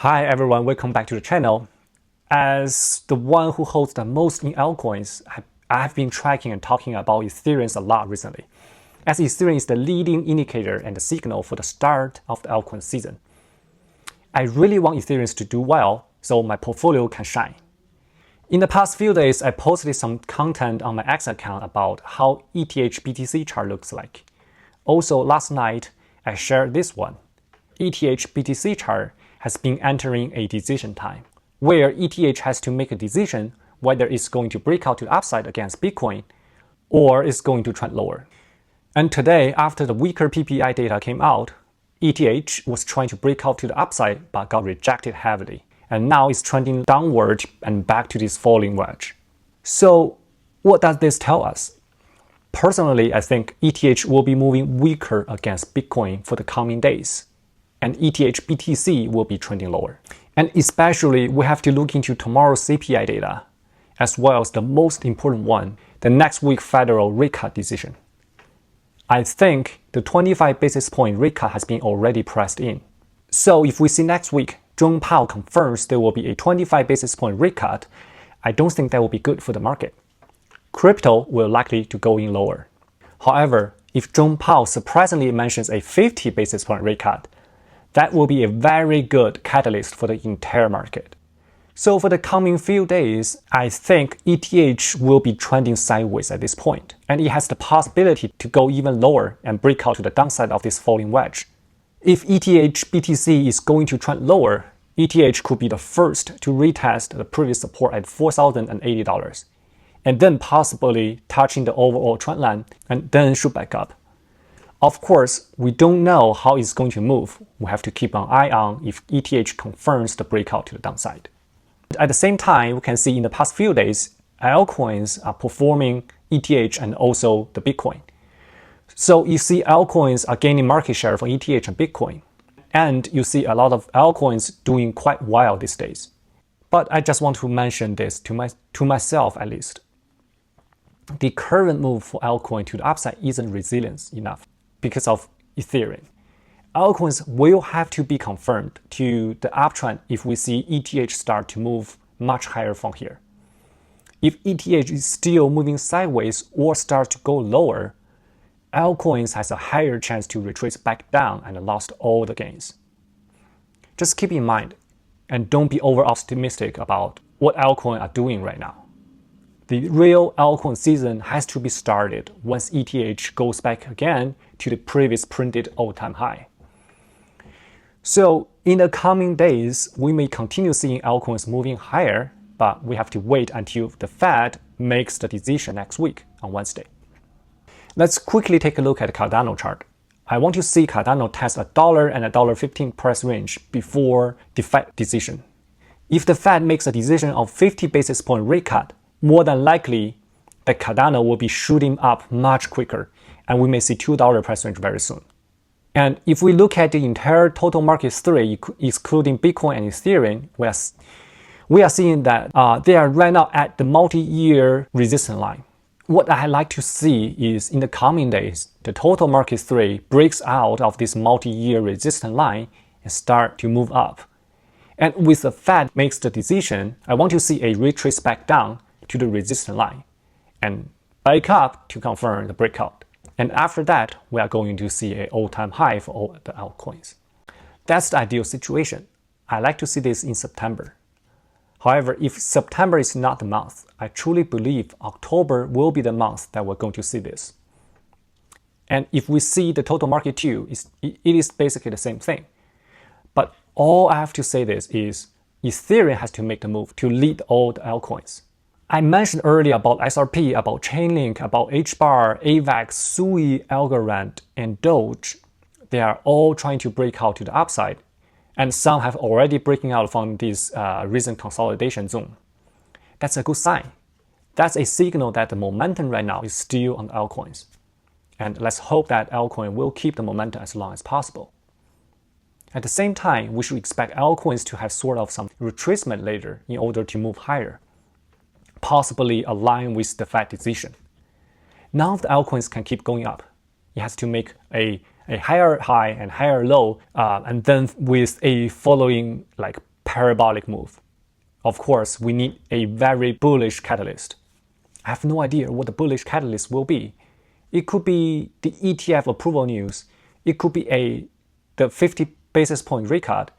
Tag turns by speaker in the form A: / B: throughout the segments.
A: Hi everyone, welcome back to the channel. As the one who holds the most in altcoins, I have been tracking and talking about Ethereum a lot recently, as Ethereum is the leading indicator and the signal for the start of the altcoin season. I really want Ethereum to do well so my portfolio can shine. In the past few days, I posted some content on my X account about how ETH BTC chart looks like. Also, last night, I shared this one. ETH BTC chart has been entering a decision time, where ETH has to make a decision whether it's going to break out to the upside against Bitcoin or it's going to trend lower. And today, after the weaker PPI data came out, ETH was trying to break out to the upside but got rejected heavily. And now it's trending downward and back to this falling wedge. So what does this tell us? Personally, I think ETH will be moving weaker against Bitcoin for the coming days, and ETH BTC will be trending lower. And especially, we have to look into tomorrow's CPI data, as well as the most important one, the next week federal rate cut decision. I think the 25 basis point rate cut has been already priced in. So if we see next week, Jerome Powell confirms there will be a 25 basis point rate cut, I don't think that will be good for the market. Crypto will likely to go in lower. However, if Jerome Powell surprisingly mentions a 50 basis point rate cut, that will be a very good catalyst for the entire market. So for the coming few days, I think ETH will be trending sideways at this point, and it has the possibility to go even lower and break out to the downside of this falling wedge. If ETH BTC is going to trend lower, ETH could be the first to retest the previous support at $4,080, and then possibly touching the overall trend line and then shoot back up. Of course, we don't know how it's going to move. We have to keep an eye on if ETH confirms the breakout to the downside. At the same time, we can see in the past few days, altcoins are performing ETH and also the Bitcoin. So you see altcoins are gaining market share from ETH and Bitcoin. And you see a lot of altcoins doing quite well these days. But I just want to mention this to myself at least. The current move for altcoin to the upside isn't resilient enough because of Ethereum. Altcoins will have to be confirmed to the uptrend if we see ETH start to move much higher from here. If ETH is still moving sideways or starts to go lower, altcoins has a higher chance to retrace back down and lost all the gains. Just keep in mind, and don't be over optimistic about what altcoins are doing right now. The real altcoin season has to be started once ETH goes back again to the previous printed all-time high. So in the coming days, we may continue seeing altcoins moving higher, but we have to wait until the Fed makes the decision next week on Wednesday. Let's quickly take a look at the Cardano chart. I want to see Cardano test $1 and $1.15 price range before the Fed decision. If the Fed makes a decision of 50 basis point rate cut, more than likely that Cardano will be shooting up much quicker, and we may see $2 price range very soon. And if we look at the entire total market theory, excluding Bitcoin and Ethereum, we are seeing that they are right now at the multi-year resistance line. What I like to see is in the coming days, the total market theory breaks out of this multi-year resistance line and start to move up. And with the Fed makes the decision, I want to see a retrace back down to the resistance line and back up to confirm the breakout. And after that, we are going to see an all-time high for all the altcoins. That's the ideal situation. I like to see this in September. However, if September is not the month, I truly believe October will be the month that we're going to see this. And if we see the total market too, it is basically the same thing. But all I have to say this is Ethereum has to make the move to lead all the altcoins. I mentioned earlier about XRP, about Chainlink, about HBAR, AVAX, Sui, Algorand, and Doge. They are all trying to break out to the upside, and some have already breaking out from this recent consolidation zone. That's a good sign. That's a signal that the momentum right now is still on altcoins. And let's hope that altcoin will keep the momentum as long as possible. At the same time, we should expect altcoins to have sort of some retracement later in order to move higher, possibly align with the Fed decision. None of the altcoins can keep going up. It has to make a higher high and higher low, and then with a following like parabolic move. Of course, we need a very bullish catalyst. I have no idea what the bullish catalyst will be. It could be the ETF approval news. It could be the 50 basis point rate cut.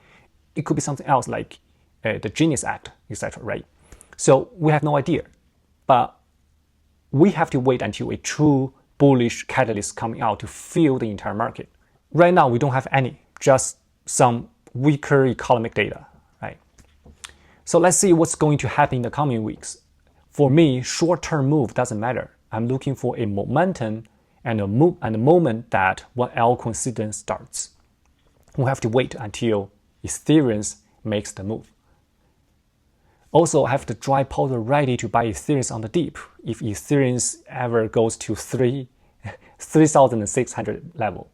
A: It could be something else like the Genius Act, etc. Right? So we have no idea. But we have to wait until a true bullish catalyst coming out to fuel the entire market. Right now, we don't have any, just some weaker economic data, right? So let's see what's going to happen in the coming weeks. For me, short-term move doesn't matter. I'm looking for a momentum and a moment that one altcoin season starts. We have to wait until Ethereum makes the move. Also, I have the dry powder ready to buy Ethereum on the dip if Ethereum ever goes to 3,600 level.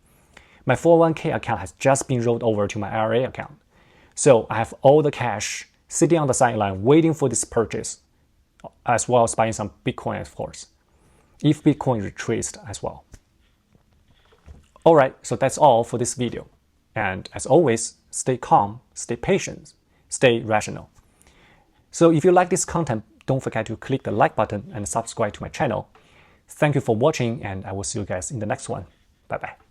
A: My 401k account has just been rolled over to my IRA account. So I have all the cash sitting on the sideline waiting for this purchase, as well as buying some Bitcoin, of course, if Bitcoin retraced as well. Alright, so that's all for this video. And as always, stay calm, stay patient, stay rational. So if you like this content, don't forget to click the like button and subscribe to my channel. Thank you for watching, and I will see you guys in the next one. Bye bye.